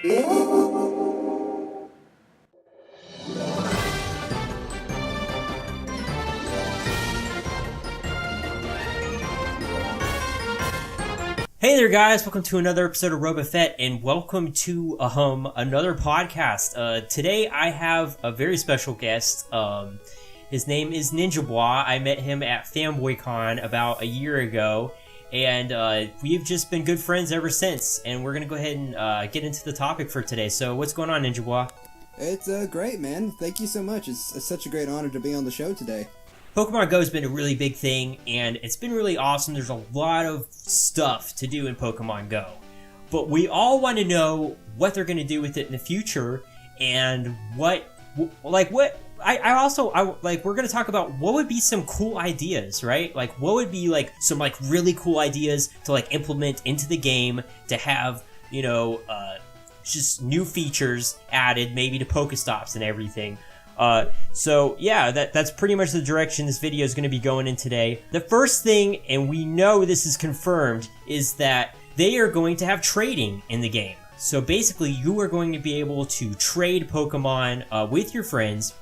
Hey there guys, welcome to another episode of RobaFett and welcome to another podcast. Today I have a very special guest. His name is Ninja Bwa. I met him at FanboyCon about a year ago and we've just been good friends ever since, and we're gonna go ahead and get into the topic for today. So what's going on, Ninja Bwa? It's great, man. Thank you so much. It's such a great honor to be on the show today. Pokemon Go has been a really big thing, and it's been really awesome. There's a lot of stuff to do in Pokemon Go. But we all want to know what they're going to do with it in the future, and we're going to talk about what would be some cool ideas, right? Like, what would be, like, some, like, really cool ideas to, like, implement into the game to have, you know, just new features added, maybe to Pokestops and everything. So yeah, that's pretty much the direction this video is going to be going in today. The first thing, and we know this is confirmed, is that they are going to have trading in the game. So basically, you are going to be able to trade Pokemon with your friends,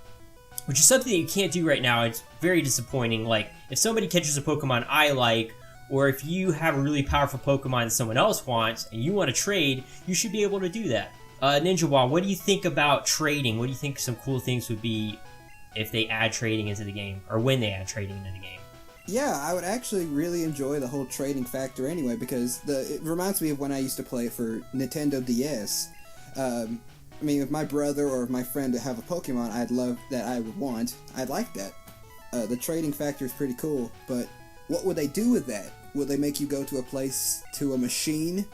which is something that you can't do right now. It's very disappointing. Like, if somebody catches a Pokemon I like, or if you have a really powerful Pokemon that someone else wants, and you want to trade, you should be able to do that. Ninja Bwa, what do you think about trading? What do you think some cool things would be if they add trading into the game, or when they add trading into the game? Yeah, I would actually really enjoy the whole trading factor anyway, because it reminds me of when I used to play it for Nintendo DS. I mean, if my brother or if my friend to have a Pokemon I'd like that. The trading factor is pretty cool, but what would they do with that? Will they make you go to a machine?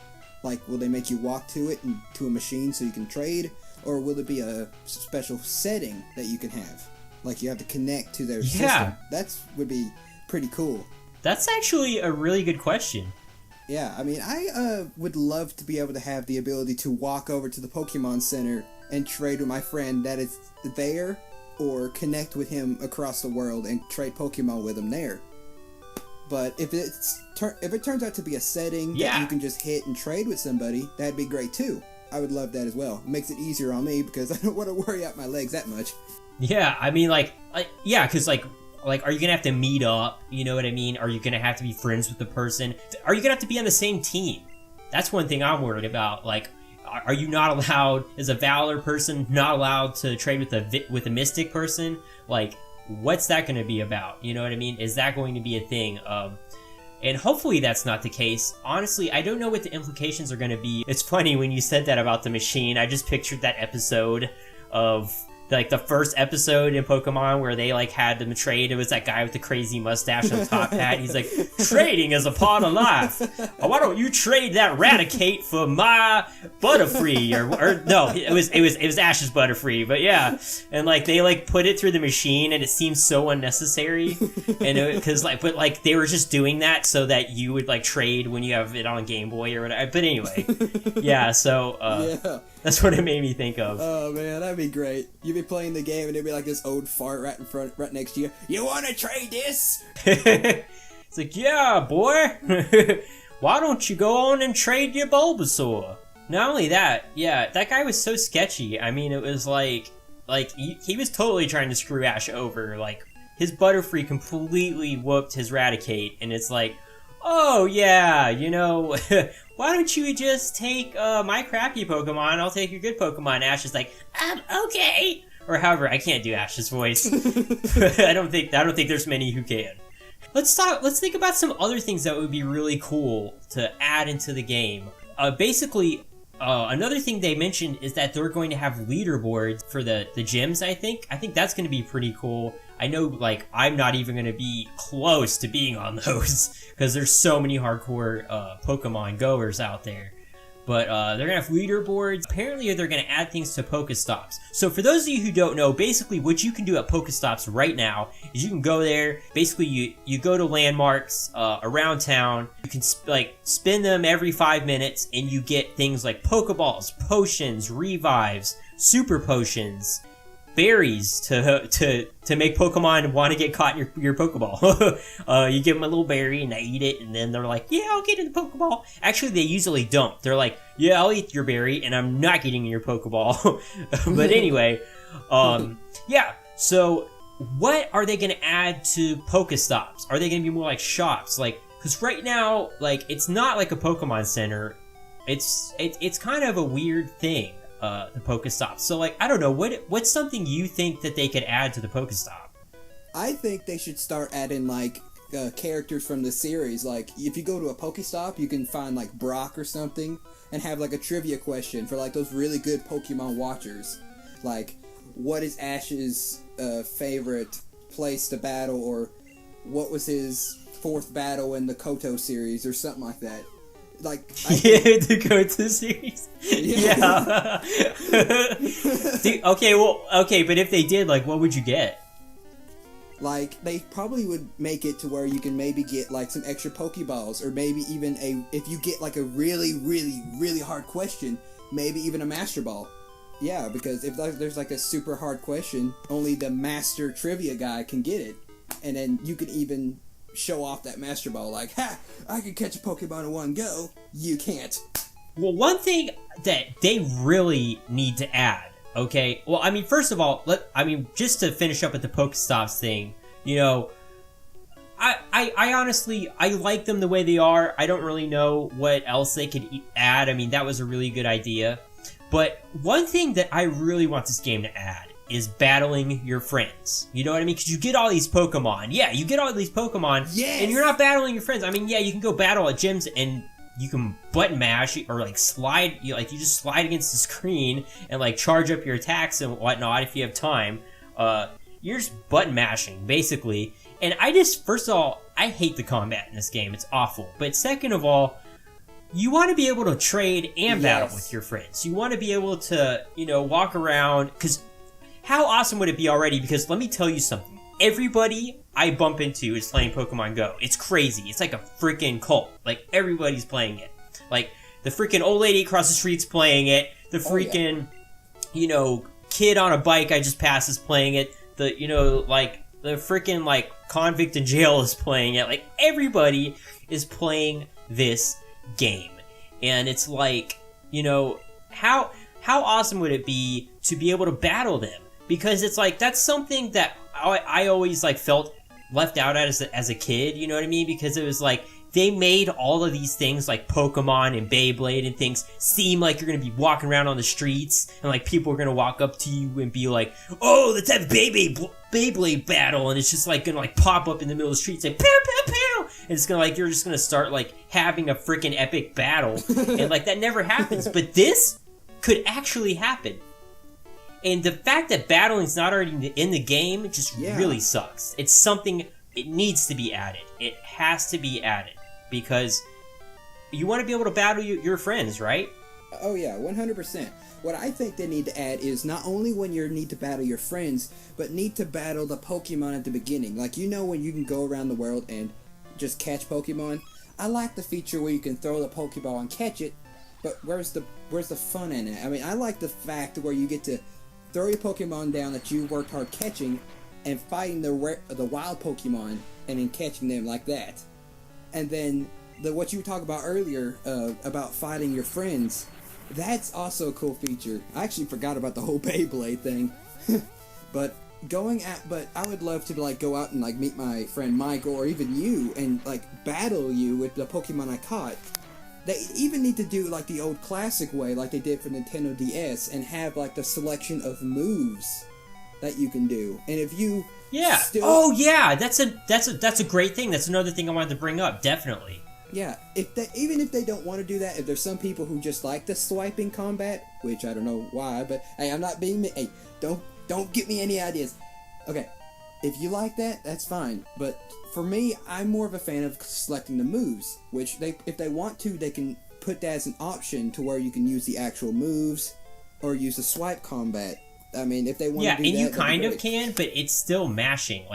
Like, will they make you walk to it and to a machine so you can trade? Or will it be a special setting that you can have? Like, you have to connect to their system. That would be pretty cool. That's actually a really good question. Yeah, I mean, I would love to be able to have the ability to walk over to the Pokemon Center and trade with my friend that is there, or connect with him across the world and trade Pokemon with him there. But if it turns out to be a setting that you can just hit and trade with somebody, that'd be great too. I would love that as well. It makes it easier on me because I don't want to worry out my legs that much. Yeah, I mean, because are you gonna have to meet up? You know what I mean? Are you gonna have to be friends with the person? Are you gonna have to be on the same team? That's one thing I'm worried about. Like, are you not allowed, as a Valor person, not allowed to trade with a Mystic person? Like, what's that going to be about? You know what I mean? Is that going to be a thing? And hopefully that's not the case. Honestly, I don't know what the implications are going to be. It's funny when you said that about the machine. I just pictured that episode of, like, the first episode in Pokemon where they, like, had them trade. It was that guy with the crazy mustache and top hat. He's like, trading is a part of life. Why don't you trade that Raticate for my Butterfree? Or no, it was Ash's Butterfree. But yeah, and like they like put it through the machine, and it seems so unnecessary. And but they were just doing that so that you would like trade when you have it on Game Boy or whatever. But anyway, yeah. So that's what it made me think of. Oh man, that'd be great. You'd be playing the game and there'd be like this old fart right next to you. You want to trade this? It's like, yeah, boy. Why don't you go on and trade your Bulbasaur? Not only that, yeah, that guy was so sketchy. I mean, it was like he was totally trying to screw Ash over. Like, his Butterfree completely whooped his Raticate, and it's like, oh yeah, you know, why don't you just take my crappy Pokemon? I'll take your good Pokemon. Ash is like, okay. Or however, I can't do Ash's voice. I don't think there's many who can. Let's think about some other things that would be really cool to add into the game. Basically, another thing they mentioned is that they're going to have leaderboards for the gyms, I think. I think that's going to be pretty cool. I know, like, I'm not even going to be close to being on those because there's so many hardcore Pokemon goers out there. But they're going to have leaderboards. Apparently, they're going to add things to Pokestops. So for those of you who don't know, basically what you can do at Pokestops right now is you can go there. Basically, you go to landmarks around town. You can spin them every 5 minutes, and you get things like Pokeballs, potions, revives, super potions. berries to make Pokemon want to get caught in your Pokeball. You give them a little berry and they eat it, and then they're like, yeah, I'll get in the Pokeball. Actually, they usually don't. They're like, yeah, I'll eat your berry, and I'm not getting in your Pokeball. But anyway, yeah, so what are they going to add to Pokestops? Are they going to be more like shops? Like, because right now, like, it's not like a Pokemon Center. It's kind of a weird thing, the Pokestop. So, like, I don't know, what's something you think that they could add to the Pokestop? I think they should start adding, like, characters from the series. Like, if you go to a Pokestop, you can find, like, Brock or something, and have, like, a trivia question for, like, those really good Pokemon watchers. Like, what is Ash's favorite place to battle, or what was his fourth battle in the Koto series, or something like that. Like, the Koto series. Yeah. Dude, okay, but if they did, like, what would you get? Like, they probably would make it to where you can maybe get, like, some extra Pokeballs, or maybe even if you get, like, a really, really, really hard question, maybe even a Master Ball. Yeah, because if there's, like, a super hard question, only the Master Trivia guy can get it. And then you could even show off that Master Ball, like, ha! I can catch a Pokemon in one go. You can't. Well, one thing that they really need to add, okay? Well, I mean, first of all, just to finish up with the Pokestops thing, you know, I honestly, I like them the way they are. I don't really know what else they could add. I mean, that was a really good idea. But one thing that I really want this game to add is battling your friends. You know what I mean? Because you get all these Pokemon. Yeah, you get all these Pokemon, yes! And you're not battling your friends. I mean, yeah, you can go battle at gyms and you can button mash or like slide. You just slide against the screen and like charge up your attacks and whatnot if you have time. You're just button mashing basically. And first of all, I hate the combat in this game. It's awful. But second of all, you want to be able to trade and battle with your friends. You want to be able to, walk around, because how awesome would it be already? Because let me tell you something. Everybody I bump into is playing Pokemon Go. It's crazy. It's like a freaking cult. Like, everybody's playing it. Like, the freaking old lady across the street's playing it. The freaking, kid on a bike I just passed is playing it. The freaking, convict in jail is playing it. Like, everybody is playing this game. And it's like, how awesome would it be to be able to battle them? Because it's like, that's something that I always felt left out as a kid, you know what I mean? Because it was like, they made all of these things like Pokemon and Beyblade and things seem like you're going to be walking around on the streets and like people are going to walk up to you and be like, oh, let's have Beyblade battle, and it's just like going to like pop up in the middle of the street and say, pew, pew, pew, and it's going to you're just going to start like having a freaking epic battle, and like that never happens, but this could actually happen. And the fact that battling's not already in the game just really sucks. It's something, it needs to be added. It has to be added. Because you want to be able to battle your friends, right? Oh yeah, 100%. What I think they need to add is not only when you need to battle your friends, but need to battle the Pokemon at the beginning. Like, when you can go around the world and just catch Pokemon? I like the feature where you can throw the Pokeball and catch it, but where's the fun in it? I mean, I like the fact where you get to throw your Pokemon down that you worked hard catching and fighting the wild Pokemon and then catching them like that. And then what you talked about earlier about fighting your friends, that's also a cool feature. I actually forgot about the whole Beyblade thing. But I would love to go out and meet my friend Michael or even you and battle you with the Pokemon I caught. They even need to do the old classic way like they did for Nintendo DS and have the selection of moves that you can do. And if you that's a great thing. That's another thing I wanted to bring up, definitely. Yeah, even if they don't want to do that, if there's some people who just like the swiping combat, which I don't know why, but hey, I'm not being hey, don't give me any ideas. Okay, if you like that, that's fine. But for me, I'm more of a fan of selecting the moves, which if they want to, they can put that as an option to where you can use the actual moves or use the swipe combat. I mean, if they want to do that, and you kind of can, but it's still mashing.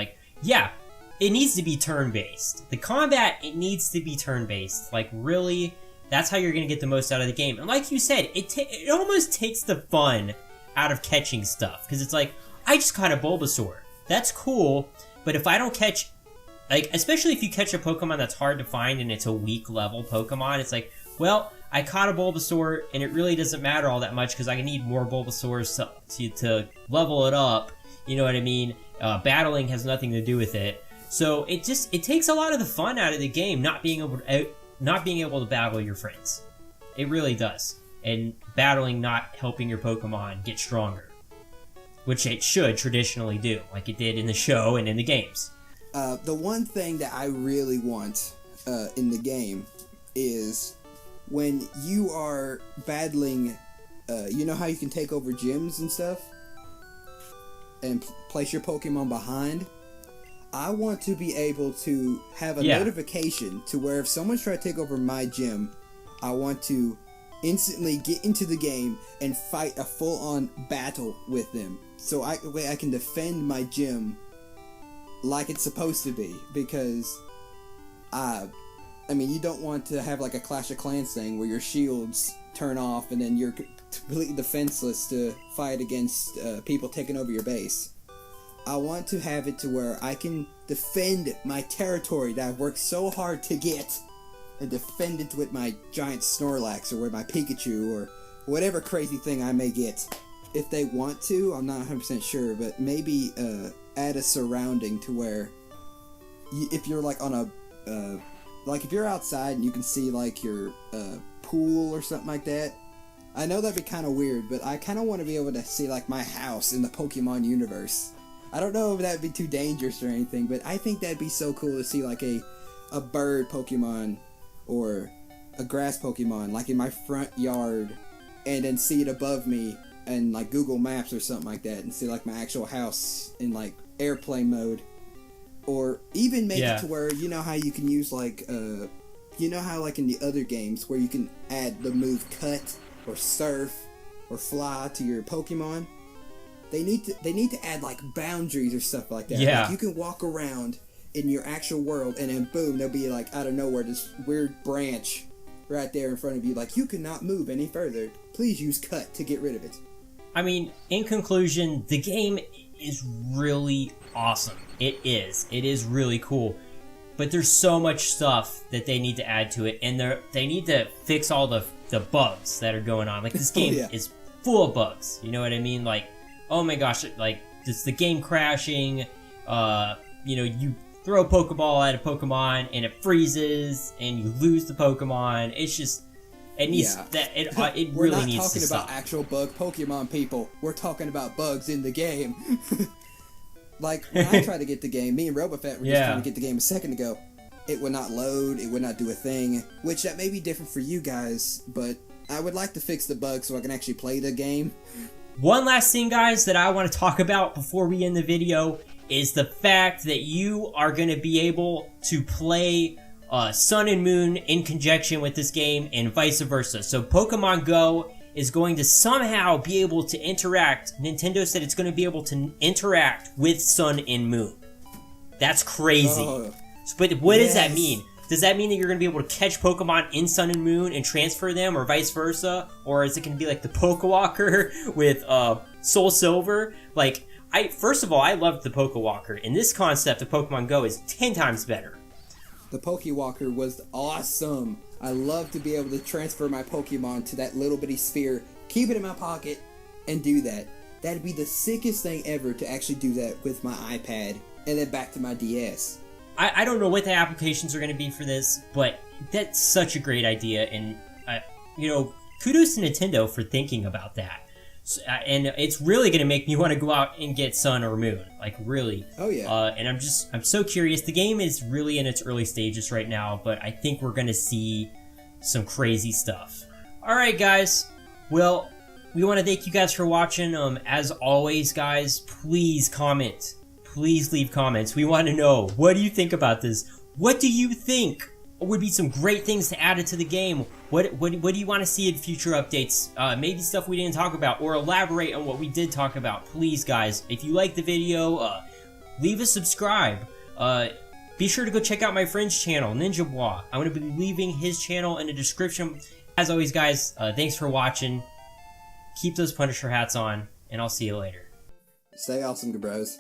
It needs to be turn-based. The combat, it needs to be turn-based. Really, that's how you're going to get the most out of the game. And like you said, it almost takes the fun out of catching stuff. Because it's like, I just caught a Bulbasaur. That's cool, but if I don't catch, like, especially if you catch a Pokemon that's hard to find and it's a weak level Pokemon, it's like, well, I caught a Bulbasaur and it really doesn't matter all that much because I need more Bulbasaurs to level it up. You know what I mean? Battling has nothing to do with it. So it takes a lot of the fun out of the game not being able to battle your friends. It really does. And battling not helping your Pokemon get stronger, which it should traditionally do, like it did in the show and in the games. The one thing that I really want in the game is when you are battling, you know how you can take over gyms and stuff? And place your Pokemon behind? I want to be able to have a notification to where if someone's trying to take over my gym, I want to instantly get into the game and fight a full-on battle with them. So I can defend my gym like it's supposed to be. Because, I mean, you don't want to have like a Clash of Clans thing where your shields turn off and then you're completely defenseless to fight against people taking over your base. I want to have it to where I can defend my territory that I've worked so hard to get and defend it with my giant Snorlax or with my Pikachu or whatever crazy thing I may get. If they want to, I'm not 100% sure, but maybe add a surrounding to where if you're like on a like if you're outside and you can see like your pool or something like that. I know that'd be kind of weird, but I kind of want to be able to see like my house in the Pokemon universe. I don't know if that'd be too dangerous or anything, but I think that'd be so cool to see like a bird Pokemon or a grass Pokemon like in my front yard and then see it above me and like Google Maps or something like that and see like my actual house in like airplane mode. Or even make it to where, you know how you can use like, you know how like in the other games where you can add the move cut or surf or fly to your Pokemon? They need to add like boundaries or stuff like that. Yeah. Like you can walk around in your actual world and then boom, there'll be like out of nowhere this weird branch right there in front of you. Like you cannot move any further. Please use cut to get rid of it. I mean, in conclusion, the game is really awesome. It is really cool. But there's so much stuff that they need to add to it, and they need to fix all the bugs that are going on. Like this game is full of bugs. You know what I mean? Like, oh my gosh, like it's the game crashing. You know, you throw a Pokeball at a Pokemon and it freezes, and you lose the Pokemon. It's just it needs that. It really needs to stop. We're not talking about actual bug Pokemon, people. We're talking about bugs in the game. Like, when I tried to get the game, me and RobaFett were just trying to get the game a second ago. It would not load, it would not do a thing, which that may be different for you guys, but I would like to fix the bug so I can actually play the game. One last thing, guys, that I want to talk about before we end the video is the fact that you are going to be able to play Sun and Moon in conjunction with this game and vice versa. So Pokemon Go is going to somehow be able to interact. Nintendo said it's going to be able to interact with Sun and Moon. That's crazy. But what does that mean? Does that mean that you're going to be able to catch Pokemon in Sun and Moon and transfer them, or vice versa? Or is it going to be like the Pokewalker with Soul Silver? Like, first of all, I loved the Pokewalker, and this concept of Pokemon Go is 10 times better. The Pokewalker was awesome. I love to be able to transfer my Pokemon to that little bitty sphere, keep it in my pocket, and do that. That'd be the sickest thing ever to actually do that with my iPad, and then back to my DS. I don't know what the applications are going to be for this, but that's such a great idea, and, you know, kudos to Nintendo for thinking about that. So, and it's really going to make me want to go out and get Sun or Moon, like really. Oh yeah. And I'm so curious. The game is really in its early stages right now, but I think we're going to see some crazy stuff. All right, guys. Well, we want to thank you guys for watching. As always, guys, please comment. Please leave comments. We want to know, what do you think about this? What do you think would be some great things to add into the game? What do you want to see in future updates? Maybe stuff we didn't talk about, or elaborate on what we did talk about. Please, guys, if you like the video, leave a subscribe. Be sure to go check out my friend's channel, Ninja Bwa. I'm going to be leaving his channel in the description. As always, guys, thanks for watching. Keep those Punisher hats on, and I'll see you later. Stay awesome, good bros.